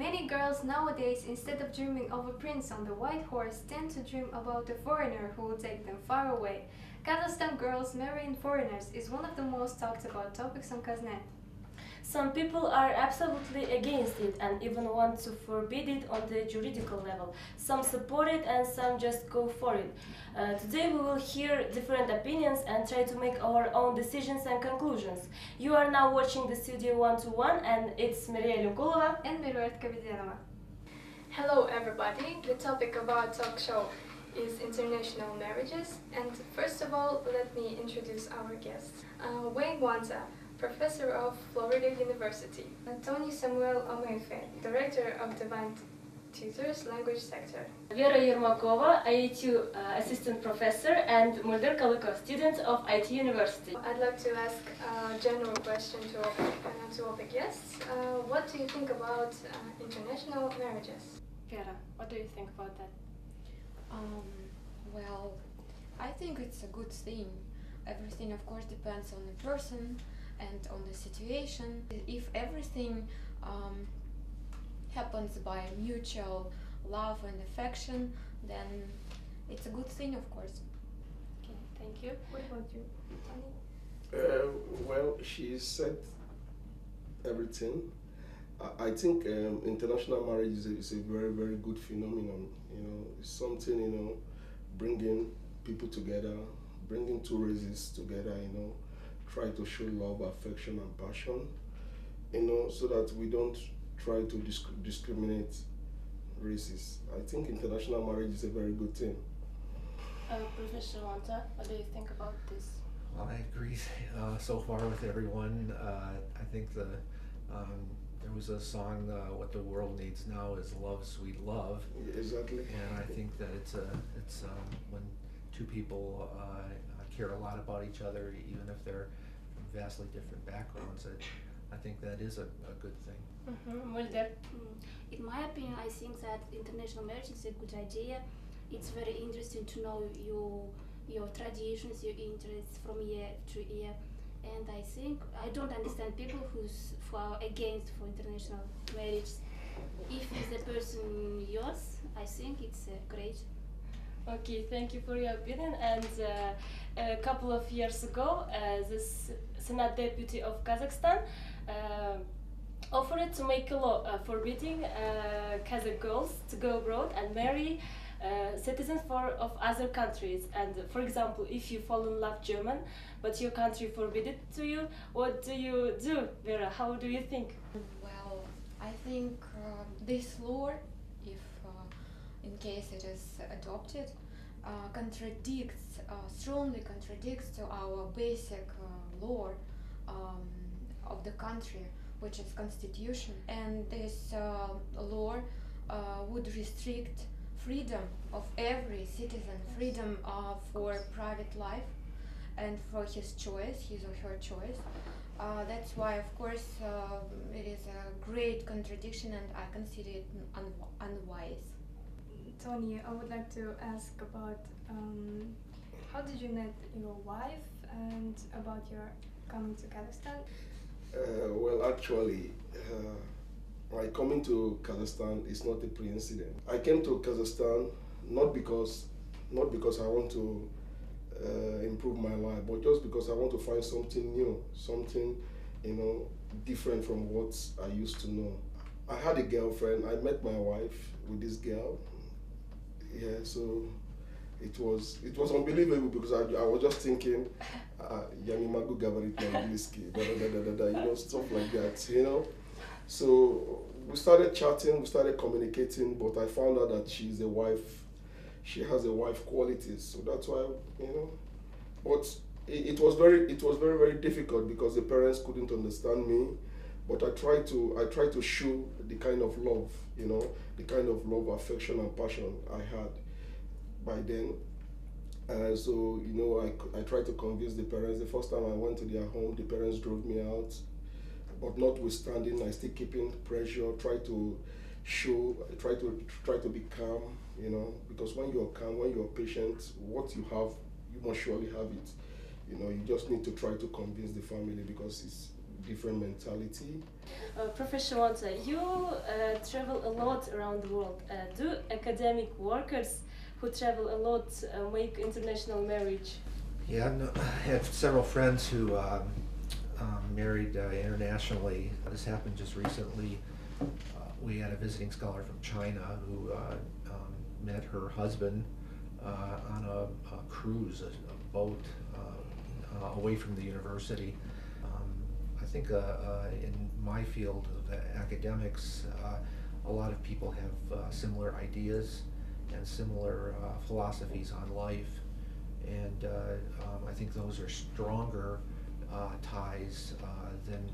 Many girls nowadays, instead of dreaming of a prince on the white horse, tend to dream about a foreigner who will take them far away. Kazakhstan girls marrying foreigners is one of the most talked about topics on Kaznet. Some people are absolutely against it and even want to forbid it on the juridical level. Some support it and some just go for it. Today we will hear different opinions and try to make our own decisions and conclusions. You are now watching the Studio 121 and it's Maria Lukulova and Miruet Kavidenova. Hello everybody, the topic of our talk show is international marriages, and first of all let me introduce our guests. Wayne Wanta, Professor of Florida University. Tony Samuel Omefe, Director of Divine Tutors Language Sector. Vera Yermakova, IET Assistant Professor, and Mulder Kaliko, Student of IT University. I'd like to ask a general question to all the guests. What do you think about international marriages? Vera, what do you think about that? Well, I think it's a good thing. Everything, of course, depends on the person and on the situation. If everything happens by mutual love and affection, then it's a good thing, of course. Okay, thank you. What about you, Tony? Well, she said everything. I think international marriage is a very, very good phenomenon. It's something, bringing people together, bringing two races together, try to show love, affection, and passion, so that we don't try to discriminate races. I think international marriage is a very good thing. Professor Wanta, what do you think about this? Well, I agree so far with everyone. I think there was a song, "What the World Needs Now Is Love, Sweet Love." Exactly. And I think that it's when two people care a lot about each other, even if they're from vastly different backgrounds. I think that is a good thing. Mulder? In my opinion, I think that international marriage is a good idea. It's very interesting to know your traditions, your interests from year to year. And I think I don't understand people who are against for international marriage. If it's the person yours, I think it's great. Okay, thank you for your opinion. And a couple of years ago, the Senate Deputy of Kazakhstan offered to make a law forbidding Kazakh girls to go abroad and marry citizens of other countries. And for example, if you fall in love German, but your country forbid it to you, what do you do, Vera? How do you think? Well, I think this law, if in case it is adopted, strongly contradicts to our basic law of the country, which is constitution. And this law would restrict freedom of every citizen, freedom for private life and for his or her choice. That's why, of course, it is a great contradiction, and I consider it unwise. Tony, I would like to ask about how did you met your wife and about your coming to Kazakhstan? Well, actually, my coming to Kazakhstan is not a pre-incident. I came to Kazakhstan not because I want to improve my life, but just because I want to find something new, something different from what I used to know. I had a girlfriend. I met my wife with this girl. Yeah, so it was unbelievable because I was just thinking, Yamimagu Gabarit Angliski, stuff like that, So we started chatting, we started communicating, but I found out that she has a wife qualities, so that's why, but it was very, very difficult because the parents couldn't understand me, but I tried to show the kind of love, the kind of love, affection, and passion I had by then. So, I tried to convince the parents. The first time I went to their home, the parents drove me out. But notwithstanding, I still keeping pressure, try to be calm, because when you're calm, when you're patient, what you have, you must surely have it. You just need to try to convince the family because different mentality. Professor Wanta, you travel a lot around the world. Do academic workers who travel a lot make international marriage? Yeah, no, I have several friends who married internationally. This happened just recently. We had a visiting scholar from China who met her husband on a cruise, a boat away from the university. I think in my field of academics, a lot of people have similar ideas and similar philosophies on life, and I think those are stronger ties than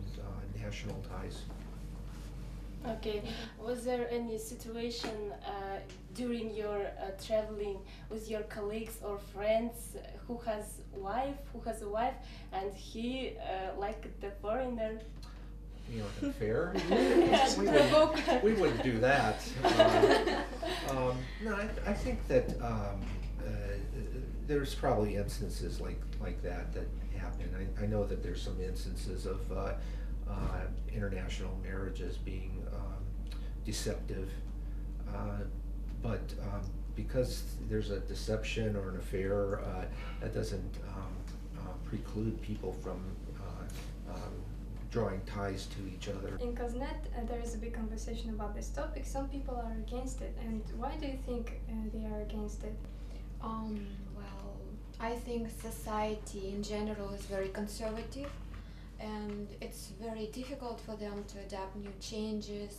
national ties. Okay. Was there any situation during your traveling with your colleagues or friends who has a wife, and he liked the foreigner? You know, an affair? Yes. we wouldn't do that. No, I think that there's probably instances like that happen. I know that there's some instances of international marriages being deceptive, but because there's a deception or an affair, that doesn't preclude people from drawing ties to each other. In Kaznet, there is a big conversation about this topic. Some people are against it, and why do you think they are against it? Well, I think society in general is very conservative, and it's very difficult for them to adapt new changes,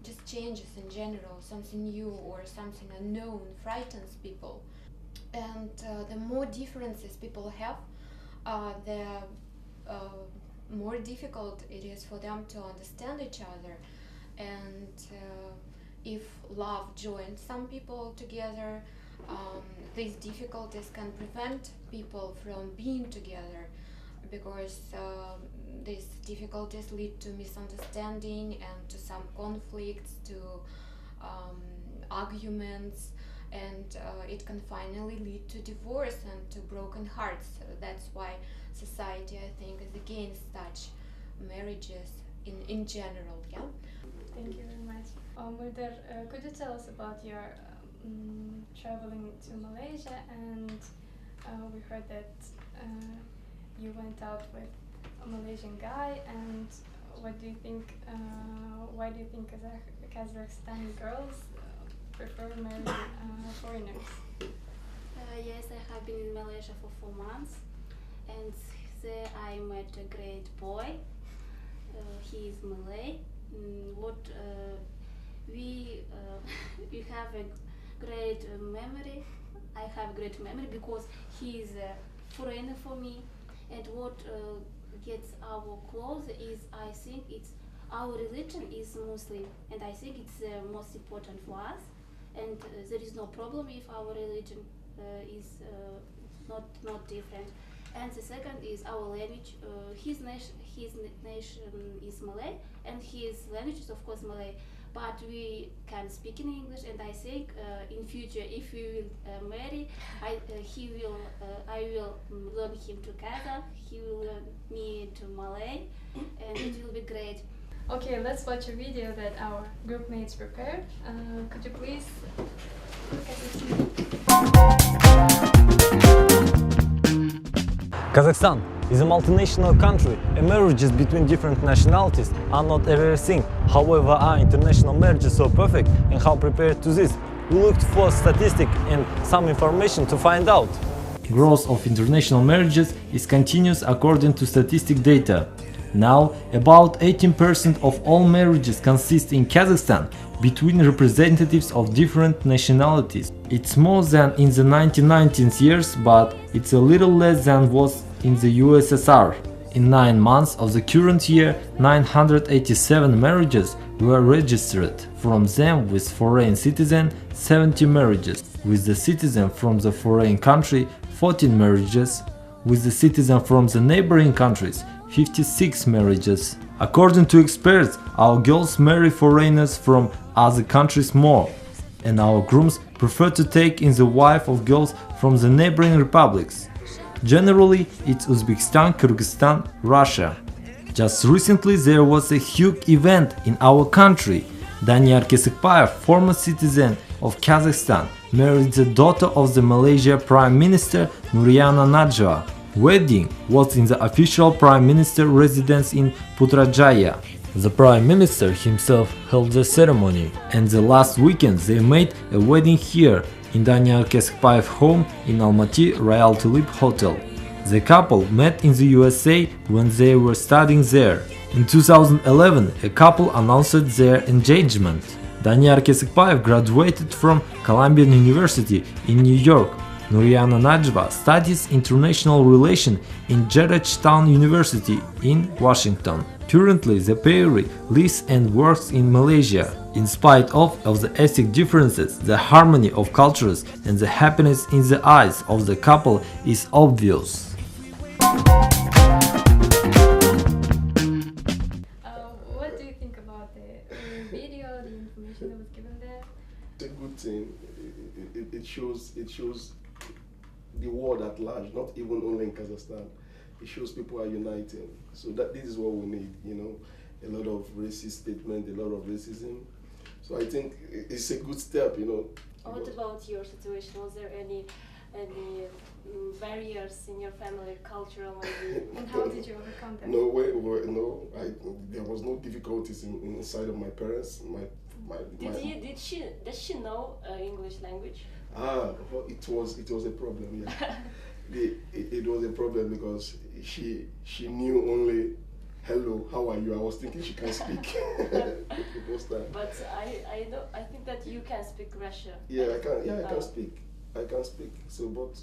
just changes in general. Something new or something unknown frightens people. And the more differences people have, the more difficult it is for them to understand each other. And if love joins some people together, these difficulties can prevent people from being together, because these difficulties lead to misunderstanding and to some conflicts, to arguments, and it can finally lead to divorce and to broken hearts. That's why society, I think, is against such marriages in general. Yeah. Thank you very much. Mulder, could you tell us about your traveling to Malaysia? And we heard that you went out with a Malaysian guy. And what do you think? Why do you think Kazakhstani girls prefer marrying foreigners? Yes, I have been in Malaysia for 4 months, and there I met a great boy. He is Malay. We have a great memory. I have a great memory because he is a foreigner for me, and what gets our close is, I think it's our religion is Muslim, and I think it's most important for us, and there is no problem if our religion is not different. And the second is our language. His nation is Malay, and his language is of course Malay. But we can speak in English, and I think in future, if we will marry, I will learn him to Kazakh. He will learn me to Malay, and it will be great. Okay, let's watch a video that our group mates prepared. Could you please look at it? Kazakhstan is a multinational country, and marriages between different nationalities are not a rare thing. However, are international marriages so perfect, and how prepared to this? We looked for statistics and some information to find out. Growth of international marriages is continuous according to statistic data. Now, about 18% of all marriages consist in Kazakhstan between representatives of different nationalities. It's more than in the 1990s years, but it's a little less than was in the USSR. In 9 months of the current year, 987 marriages were registered. From them, with foreign citizen, 70 marriages. With the citizen from the foreign country, 14 marriages. With the citizen from the neighboring countries, 56 marriages. According to experts, our girls marry foreigners from other countries more, and our grooms prefer to take in the wife of girls from the neighboring republics. Generally, it's Uzbekistan, Kyrgyzstan, Russia. Just recently there was a huge event in our country. Daniel Kesikbayev, former citizen of Kazakhstan, married the daughter of the Malaysia Prime Minister Nuriana Najwa. Wedding was in the official Prime Minister residence in Putrajaya. The Prime Minister himself held the ceremony, and the last weekend they made a wedding here in Daniel Kesikbayev home in Almaty Royal Tulip Hotel. The couple met in the USA when they were studying there. In 2011, a couple announced their engagement. Daniel Kesikbayev graduated from Columbia University in New York. Nuriana Najwa studies international relations in Georgetown University in Washington. Currently, the pair lives and works in Malaysia. In spite of the ethnic differences, the harmony of cultures and the happiness in the eyes of the couple is obvious. What do you think about the video, the information that was given there? It's a good thing. It shows the world at large, not even only in Kazakhstan. It shows people are uniting. So this is what we need, a lot of racist statement, a lot of racism. So I think it's a good step, What about your situation? Was there any barriers in your family, cultural maybe? And how did you overcome them? No, there was no difficulties inside of my parents. Does she know English language? Well, it was a problem. Yeah, it was a problem because she knew only hello, how are you? I was thinking she can speak. It was that. But I think that you can speak Russian. Yeah, I can. Yeah, I can speak. I can speak. So, but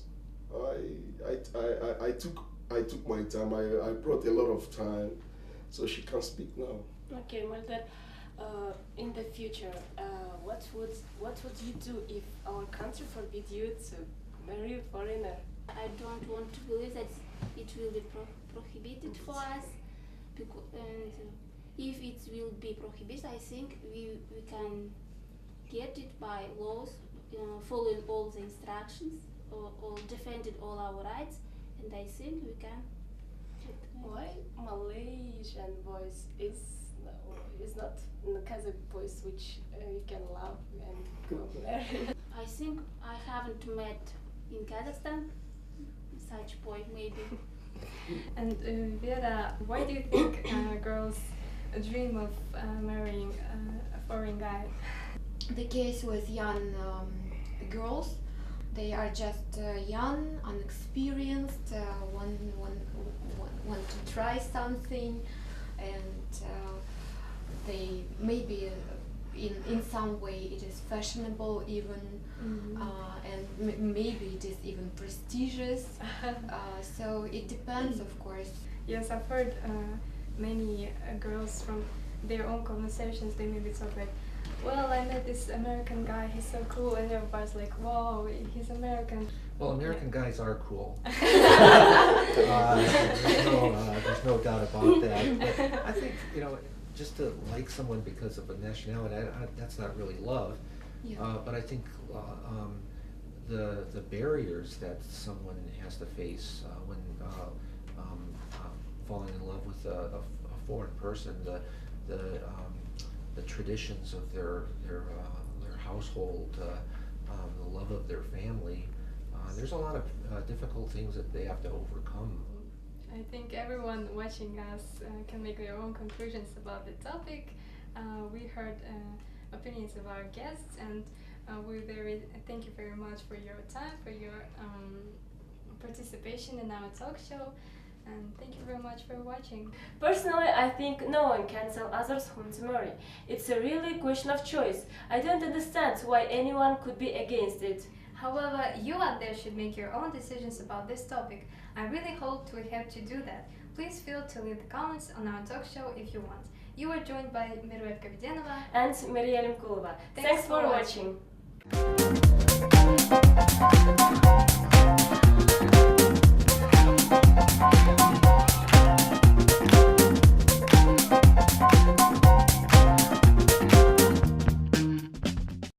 I took my time. I brought a lot of time, so she can speak now. Okay, Mulder. In the future, what would you do if our country forbid you to marry a foreigner? I don't want to believe that it will be prohibited for us. If it will be prohibited, I think we can get it by laws, following all the instructions, or defending all our rights, and I think we can. Why Malaysian boys is not the Kazakh boys which you can love and go marry? I think I haven't met in Kazakhstan such boy maybe. And Vera, why do you think girls dream of marrying a foreign guy? The case with young girls, they are just young, unexperienced, want to try something, and they maybe in some way it is fashionable even, and maybe it is even prestigious. So it depends, of course. Yes, I've heard many girls from their own conversations, they maybe talk like, well, I met this American guy, he's so cool, and everybody's like, whoa, he's American. Well, American guys are cool. There's no doubt about that. But I think, just to like someone because of a nationality, that's not really love. Yeah. But I think the barriers that someone has to face when falling in love with a foreign person, the traditions of their household, the love of their family. There's a lot of difficult things that they have to overcome. I think everyone watching us can make their own conclusions about the topic. We heard opinions of our guests, and thank you very much for your time, for your participation in our talk show, and thank you very much for watching. Personally, I think no one can tell others whom to marry. It's a really question of choice. I don't understand why anyone could be against it. However, you out there should make your own decisions about this topic. I really hope we helped you do that. Please feel to leave the comments on our talk show if you want. You were joined by Merve Kavidenova and Maria Limkulova. Thanks for watching.